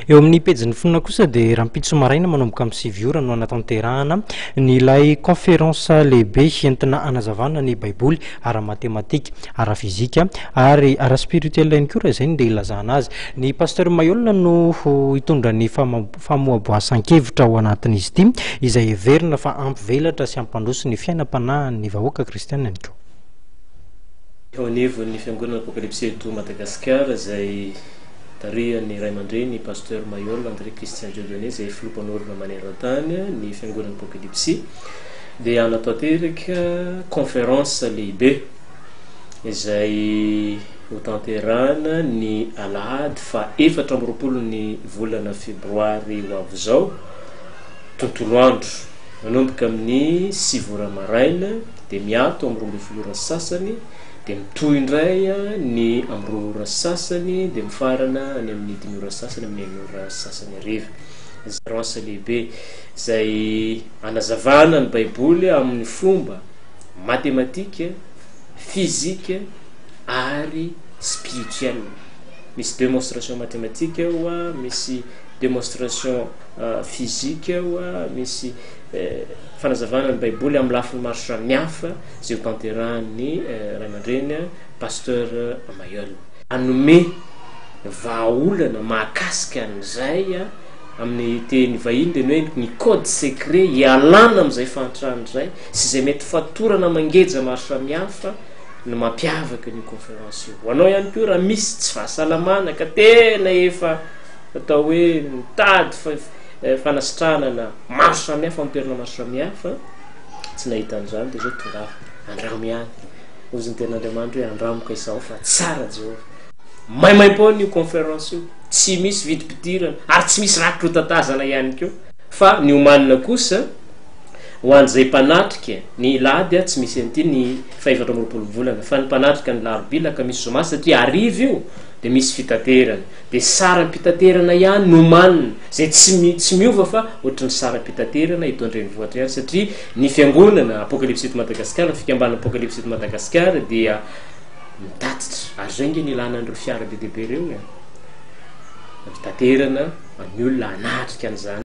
eo amin'ny pejin'ny fonina kosa dia rahampitso maraina manomboka amin'ny siviora no anatanterahana nylay conférence lehibe entina anazavana ny baiboly ara-matematika ara-fizika ary ara-spirituel ihany koa raha zay dia ilazana azy. Ny pasteur Mayolina no hitondra ny famoaboasan-kevitra ao anatin'izy ity izay heverina fa ampivelatra sy ampandroso ny fiainam-panahin'ny vahoaka kristianina ihany koa. Eo anivon'ny fiangonana Apocalypse eto Madagasikara izay tarihan'ny ray aman-dreny pasteur Mayolina André Christian Dieudonné izay filompanorona maneran-tany ny fiangonana Apocalypse dia anatanteraka conférence lehibe izay ho tanterahana ny alahady fa 4 ny volana febroary ho avy zao tontolo andro manomboka amin'ny 7 maraina dia miato amin'ny 12 sasany dia mitohy indray ny amin'ny 2 sasany dia mifarana any amin'ny 5 sasany amin'ny 1 sasany ariva. Conférence lehibe izay anazavana ny baiboly amin'ny fomba matematika, fizika ary spirituel. Misy démonstration mathématique ou misy démonstration physique ou misy fanazavana ny baiboly amin'ny lafiny maro samihafa izay tanterahany ray aman-dreny pasteur Mayolina. Anome vahaolana mahakasika an'izay amin'ny teny vahiny dia hoe ny code secret hialana amin'izay fantrana izay sy izay mety fatorana mangeja maro samihafa no mampiavaka ny conférence io. Ho anao ihany koa raha misy tsy fahasalamana ka tena efa atao hoe mitady fanasitranana maro samihafa amin'ny toerana maro samihafa tsy nahita an'izany dia zao tonga andramo ihany ozy ny ten'Andriamanitra hoe andramoka izao fa tsara Jehova. Maimaim-pao io conférence io tsy misy vidim-pidirana ary tsy misy rakotro tatazana ihany koa fa ny omanina kosa ho an'izay mpanatrika ny lady tsy misy an'ity ny 4 volana fa ny mpanatrika ny larobila ka misy zoma satria ariva io dia misy fitaterana dia saram-pitaterana ihany no omanina zay tsy miova fa ohatrany saram-pitaterana hitondreny vohatra ihany satria ny fiangonana Apocalypse eto Madagasikara fikambana Apocalypse eto Madagasikara dia mitatitra ary zay nge ny ilanan'ireo fiara be dehibe ireo fitaterana ny olona anatrika an'izany.